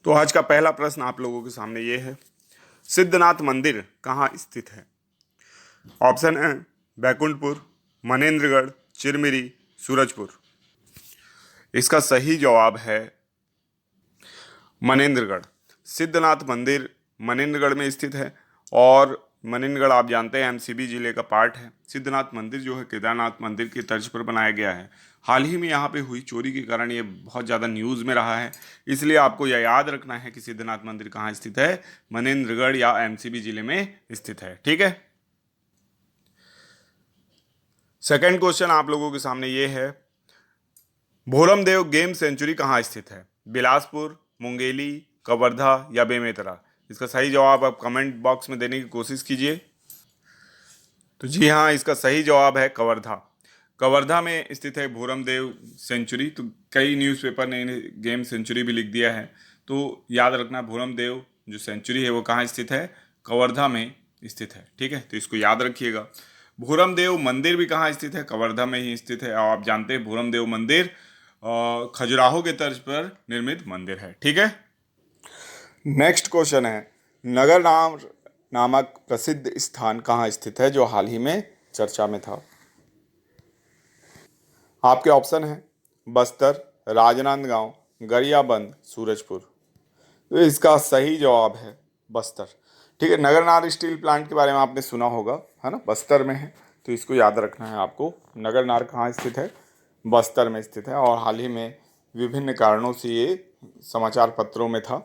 तो आज का पहला प्रश्न आप लोगों के सामने ये है, सिद्धनाथ मंदिर कहाँ स्थित है? ऑप्शन है बैकुंठपुर, मनेंद्रगढ़, चिरमिरी, सूरजपुर। इसका सही जवाब है मनेंद्रगढ़। सिद्धनाथ मंदिर मनेंद्रगढ़ में स्थित है और मनेंद्रगढ़ आप जानते हैं एमसीबी जिले का पार्ट है। सिद्धनाथ मंदिर जो है केदारनाथ मंदिर की तर्ज पर बनाया गया है। हाल ही में यहाँ पे हुई चोरी के कारण ये बहुत ज़्यादा न्यूज़ में रहा है, इसलिए आपको यह याद रखना है कि सिद्धनाथ मंदिर कहाँ स्थित है। मनेंद्रगढ़ या एमसीबी जिले में स्थित है। ठीक है। सेकेंड क्वेश्चन आप लोगों के सामने ये है, भोरमदेव गेम सेंचुरी कहाँ स्थित है? बिलासपुर, मुंगेली, कवर्धा या बेमेतरा। इसका सही जवाब आप कमेंट बॉक्स में देने की कोशिश कीजिए। तो जी हाँ, इसका सही जवाब है कवर्धा। कवर्धा में स्थित है भोरमदेव सेंचुरी। तो कई न्यूज़पेपर ने इन्हें गेम सेंचुरी भी लिख दिया है। तो याद रखना, भोरमदेव जो सेंचुरी है वो कहाँ स्थित है? कवर्धा में स्थित है। ठीक है, तो इसको याद रखिएगा। भोरमदेव मंदिर भी कहाँ स्थित है? कवर्धा में ही स्थित है। और आप जानते हैं भोरमदेव मंदिर खजुराहो के तर्ज पर निर्मित मंदिर है। ठीक है। नेक्स्ट क्वेश्चन है, नगर नामक प्रसिद्ध स्थान कहाँ स्थित है जो हाल ही में चर्चा में था? आपके ऑप्शन है बस्तर, राजनांदगांव, गरियाबंद, सूरजपुर। तो इसका सही जवाब है बस्तर। ठीक है, नगरनार स्टील प्लांट के बारे में आपने सुना होगा, है ना, बस्तर में है। तो इसको याद रखना है आपको। नगरनार कहाँ स्थित है? बस्तर में स्थित है। और हाल ही में विभिन्न कारणों से ये समाचार पत्रों में था।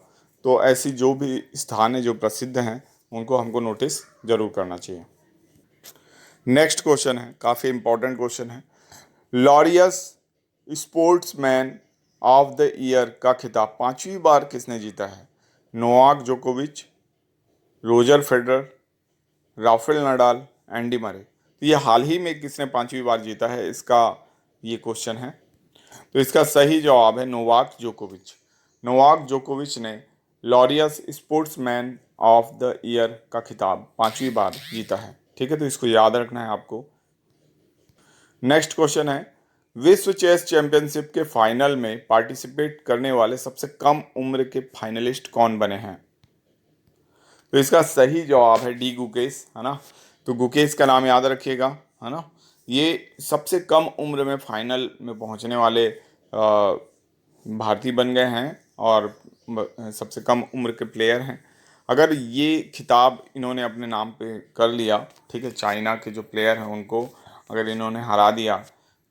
तो ऐसी जो भी स्थान है जो प्रसिद्ध हैं उनको हमको नोटिस जरूर करना चाहिए। नेक्स्ट क्वेश्चन है, काफ़ी इंपॉर्टेंट क्वेश्चन है, Laureus sportsman of the year का खिताब 5वीं बार किसने जीता है? नोवाक जोकोविच, Roger Federer, Rafael Nadal, Andy Murray. तो ये हाल ही में किसने 5वीं बार जीता है, इसका ये क्वेश्चन है। तो इसका सही जवाब है नोवाक जोकोविच। नोवाक जोकोविच ने Laureus sportsman of the year का खिताब 5वीं बार जीता है। ठीक है, तो इसको याद रखना है आपको। नेक्स्ट क्वेश्चन है, विश्व चेस चैंपियनशिप के फाइनल में पार्टिसिपेट करने वाले सबसे कम उम्र के फाइनलिस्ट कौन बने हैं? तो इसका सही जवाब है डी गुकेश, है ना। तो गुकेश का नाम याद रखिएगा, है ना। ये सबसे कम उम्र में फाइनल में पहुंचने वाले भारतीय बन गए हैं और सबसे कम उम्र के प्लेयर हैं। अगर ये खिताब इन्होंने अपने नाम पे कर लिया, ठीक है, चाइना के जो प्लेयर हैं उनको अगर इन्होंने हरा दिया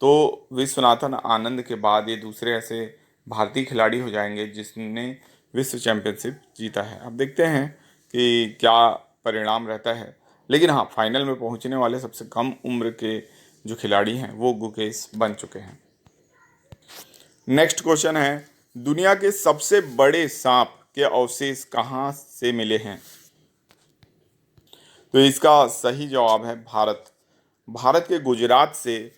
तो विश्वनाथन आनंद के बाद ये दूसरे ऐसे भारतीय खिलाड़ी हो जाएंगे जिसने विश्व चैंपियनशिप जीता है। अब देखते हैं कि क्या परिणाम रहता है। लेकिन हाँ, फाइनल में पहुंचने वाले सबसे कम उम्र के जो खिलाड़ी हैं वो गुकेश बन चुके हैं। नेक्स्ट क्वेश्चन है, दुनिया के सबसे बड़े सांप के अवशेष कहाँ से मिले हैं? तो इसका सही जवाब है भारत। भारत के गुजरात से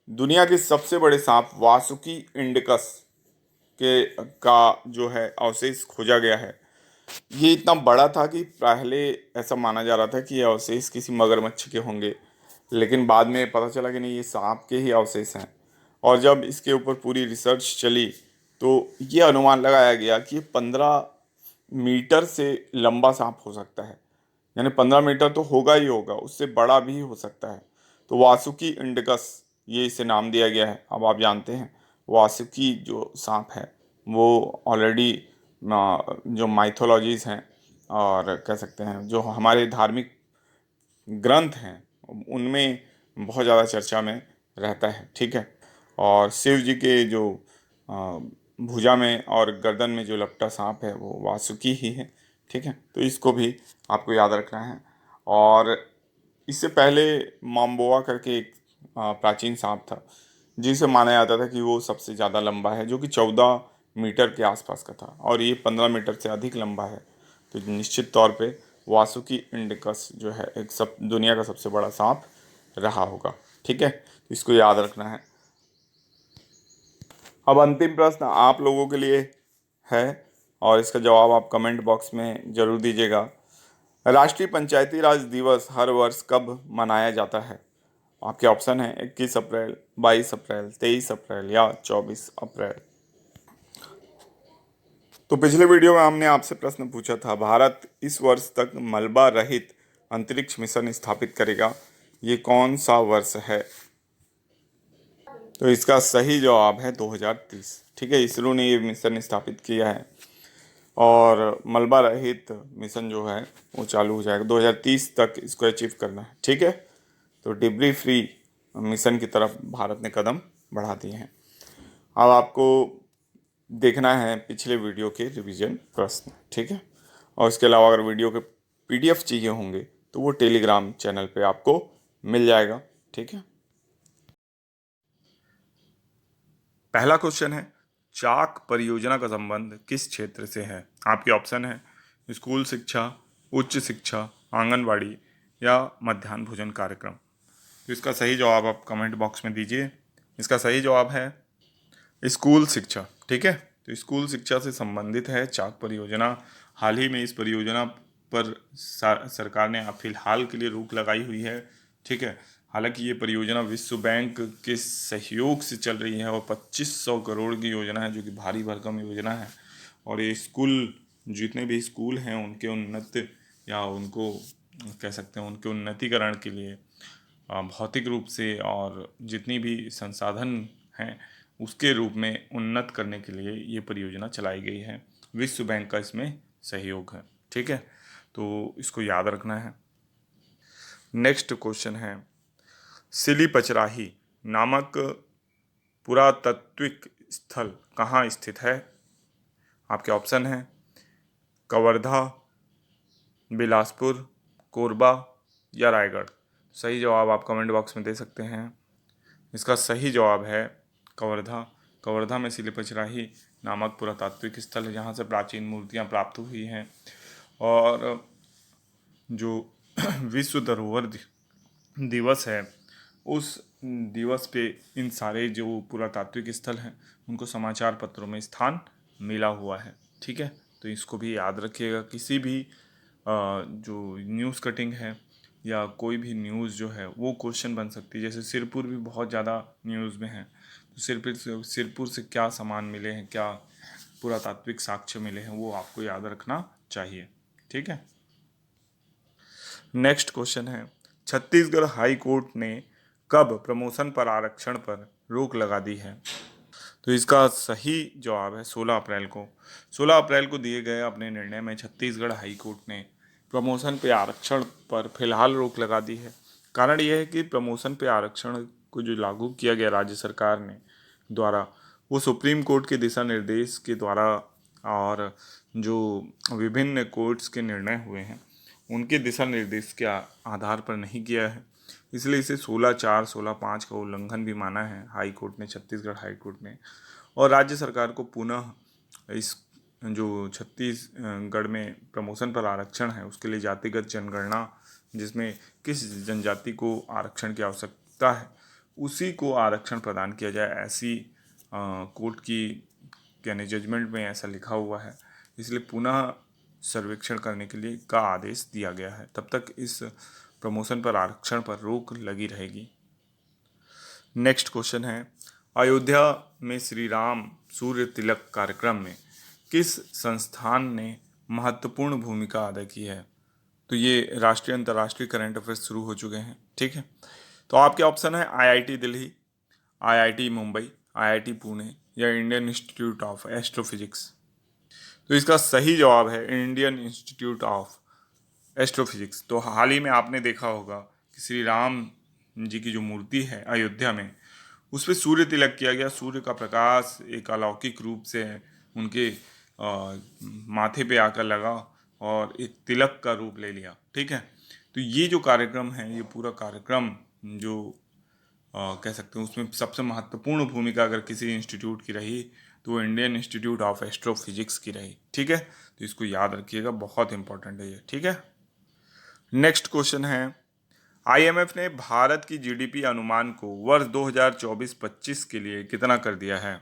दुनिया के सबसे बड़े सांप वासुकी इंडिकस के का जो है अवशेष खोजा गया है। ये इतना बड़ा था कि पहले ऐसा माना जा रहा था कि ये अवशेष किसी मगरमच्छ के होंगे, लेकिन बाद में पता चला कि नहीं, ये सांप के ही अवशेष हैं। और जब इसके ऊपर पूरी रिसर्च चली तो ये अनुमान लगाया गया कि ये 15 मीटर से लंबा सांप हो सकता है। यानी 15 मीटर तो होगा ही होगा, उससे बड़ा भी हो सकता है। तो वासुकी इंडिकस ये इसे नाम दिया गया है। अब आप जानते हैं वासुकी जो सांप है वो ऑलरेडी जो माइथोलॉजीज हैं और कह सकते हैं जो हमारे धार्मिक ग्रंथ हैं उनमें बहुत ज़्यादा चर्चा में रहता है। ठीक है, और शिव जी के जो भुजा में और गर्दन में जो लपटा सांप है वो वासुकी ही है। ठीक है, तो इसको भी आपको याद रखना है। और इससे पहले माम्बोआ करके एक प्राचीन सांप था जिसे माना जाता था कि वो सबसे ज़्यादा लंबा है, जो कि 14 मीटर के आसपास का था, और ये 15 मीटर से अधिक लंबा है। तो निश्चित तौर पे वासुकी इंडिकस जो है एक सब दुनिया का सबसे बड़ा सांप रहा होगा। ठीक है, तो इसको याद रखना है। अब अंतिम प्रश्न आप लोगों के लिए है और इसका जवाब आप कमेंट बॉक्स में ज़रूर दीजिएगा। राष्ट्रीय पंचायती राज दिवस हर वर्ष कब मनाया जाता है? आपके ऑप्शन है 21 अप्रैल, 22 अप्रैल, 23 अप्रैल या 24 अप्रैल। तो पिछले वीडियो में हमने आपसे प्रश्न पूछा था, भारत इस वर्ष तक मलबा रहित अंतरिक्ष मिशन स्थापित करेगा, ये कौन सा वर्ष है? तो इसका सही जवाब है 2030। ठीक है, इसरो ने ये मिशन स्थापित किया है और मलबा रहित मिशन जो है वो चालू हो जाएगा 2030 तक, इसको अचीव करना है। ठीक है, तो डिब्री फ्री मिशन की तरफ भारत ने कदम बढ़ा दिए हैं। अब आपको देखना है पिछले वीडियो के रिवीजन प्रश्न। ठीक है, और इसके अलावा अगर वीडियो के पीडीएफ चाहिए होंगे तो वो टेलीग्राम चैनल पे आपको मिल जाएगा। ठीक है, पहला क्वेश्चन है, चाक परियोजना का संबंध किस क्षेत्र से है? आपके ऑप्शन है स्कूल शिक्षा, उच्च शिक्षा, आंगनवाड़ी या मध्याह्न भोजन कार्यक्रम। तो इसका सही जवाब आप कमेंट बॉक्स में दीजिए। इसका सही जवाब है स्कूल शिक्षा। ठीक है, तो स्कूल शिक्षा से संबंधित है चाक परियोजना। हाल ही में इस परियोजना पर सरकार ने फिलहाल के लिए रोक लगाई हुई है। ठीक है, हालांकि ये परियोजना विश्व बैंक के सहयोग से चल रही है और 2500 करोड़ की योजना है, जो कि भारी भरकम योजना है। और ये स्कूल, जितने भी स्कूल हैं उनके उन्नत या उनको कह सकते हैं उनके उन्नतीकरण के लिए भौतिक रूप से और जितनी भी संसाधन हैं उसके रूप में उन्नत करने के लिए ये परियोजना चलाई गई है। विश्व बैंक का इसमें सहयोग है। ठीक है, तो इसको याद रखना है। नेक्स्ट क्वेश्चन है, सिली पचराही नामक पुरातात्विक स्थल कहाँ स्थित है? आपके ऑप्शन हैं कवर्धा, बिलासपुर, कोरबा या रायगढ़। सही जवाब आप कमेंट बॉक्स में दे सकते हैं। इसका सही जवाब है कवर्धा। कवर्धा में सिली पचराही नामक पुरातात्विक स्थल है, जहाँ से प्राचीन मूर्तियाँ प्राप्त हुई हैं। और जो विश्व धरोहर दिवस है, उस दिवस पे इन सारे जो पुरातात्विक स्थल हैं उनको समाचार पत्रों में स्थान मिला हुआ है। ठीक है, तो इसको भी याद रखिएगा। किसी भी जो न्यूज़ कटिंग है या कोई भी न्यूज़ जो है वो क्वेश्चन बन सकती है। जैसे सिरपुर भी बहुत ज़्यादा न्यूज़ में है, तो सिरपुर से क्या सामान मिले हैं, क्या पुरातात्विक साक्ष्य मिले हैं, वो आपको याद रखना चाहिए। ठीक है, नेक्स्ट क्वेश्चन है, छत्तीसगढ़ हाई कोर्ट ने कब प्रमोशन पर आरक्षण पर रोक लगा दी है? तो इसका सही जवाब है 16 अप्रैल को। 16 अप्रैल को दिए गए अपने निर्णय में छत्तीसगढ़ हाई कोर्ट ने प्रमोशन पे आरक्षण पर फिलहाल रोक लगा दी है। कारण यह है कि प्रमोशन पे आरक्षण को जो लागू किया गया राज्य सरकार ने द्वारा, वो सुप्रीम कोर्ट के दिशा निर्देश के द्वारा और जो विभिन्न कोर्ट्स के निर्णय हुए हैं उनके दिशा निर्देश के आधार पर नहीं किया है। इसलिए इसे 16/4, 16/5 का उल्लंघन भी माना है हाई कोर्ट ने, छत्तीसगढ़ हाई कोर्ट ने। और राज्य सरकार को पुनः इस जो छत्तीसगढ़ में प्रमोशन पर आरक्षण है उसके लिए जातिगत जनगणना, जिसमें किस जनजाति को आरक्षण की आवश्यकता है उसी को आरक्षण प्रदान किया जाए, ऐसी कोर्ट की यानी जजमेंट में ऐसा लिखा हुआ है। इसलिए पुनः सर्वेक्षण करने के लिए का आदेश दिया गया है। तब तक इस प्रमोशन पर आरक्षण पर रोक लगी रहेगी। नेक्स्ट क्वेश्चन है, अयोध्या में श्री राम सूर्य तिलक कार्यक्रम में किस संस्थान ने महत्वपूर्ण भूमिका अदा की है? तो ये राष्ट्रीय अंतर्राष्ट्रीय करंट अफेयर्स शुरू हो चुके हैं। ठीक है, तो आपके ऑप्शन है IIT Delhi, IIT Mumbai, IIT Pune या इंडियन इंस्टीट्यूट ऑफ एस्ट्रोफिजिक्स। तो इसका सही जवाब है इंडियन इंस्टीट्यूट ऑफ एस्ट्रोफिजिक्स। तो हाल ही में आपने देखा होगा कि श्री राम जी की जो मूर्ति है अयोध्या में, उस पर सूर्य तिलक किया गया। सूर्य का प्रकाश एक अलौकिक रूप से उनके माथे पे आकर लगा और एक तिलक का रूप ले लिया। ठीक है, तो ये जो कार्यक्रम है, ये पूरा कार्यक्रम जो कह सकते हैं उसमें सबसे महत्वपूर्ण भूमिका अगर किसी इंस्टीट्यूट की रही तो इंडियन इंस्टीट्यूट ऑफ एस्ट्रोफिजिक्स की रही। ठीक है, तो इसको याद रखिएगा, बहुत इंपॉर्टेंट है ये। ठीक है, नेक्स्ट क्वेश्चन है, आईएमएफ ने भारत की जीडीपी अनुमान को वर्ष 2024-25 के लिए कितना कर दिया है?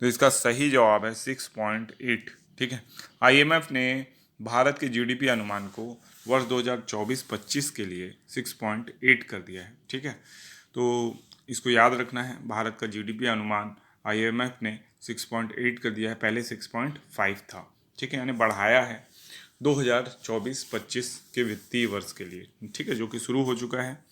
तो इसका सही जवाब है 6.8। ठीक है, आईएमएफ ने भारत के जीडीपी अनुमान को वर्ष 2024-25 के लिए 6.8 कर दिया है। ठीक है, तो इसको याद रखना है, भारत का जीडीपी अनुमान IMF ने 6.8 कर दिया है, पहले 6.5 था। ठीक है, यानी बढ़ाया है 2024-25 के वित्तीय वर्ष के लिए। ठीक है, जो कि शुरू हो चुका है।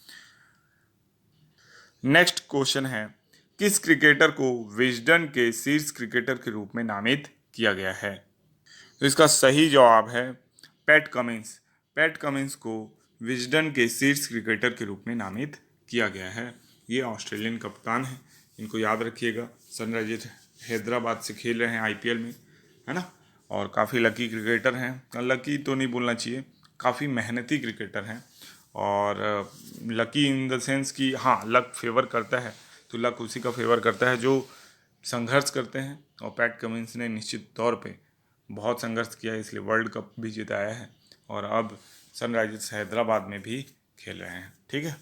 नेक्स्ट क्वेश्चन है, किस क्रिकेटर को विजडन के शीर्ष क्रिकेटर के रूप में नामित किया गया है? तो इसका सही जवाब है पैट कमिंस। पैट कमिंस को विजडन के शीर्ष क्रिकेटर के रूप में नामित किया गया है। ये ऑस्ट्रेलियन कप्तान है, इनको याद रखिएगा। सनराइजर्स हैदराबाद से खेल रहे हैं IPL में, है ना। और काफ़ी लकी क्रिकेटर हैं। लकी तो नहीं बोलना चाहिए, काफ़ी मेहनती क्रिकेटर हैं। और लकी इन द सेंस कि हाँ, लक फेवर करता है तो लक उसी का फेवर करता है जो संघर्ष करते हैं। और पैट कमिंस ने निश्चित तौर पे बहुत संघर्ष किया है, इसलिए वर्ल्ड कप भी जिताया है और अब सनराइजर्स हैदराबाद में भी खेल रहे हैं। ठीक है।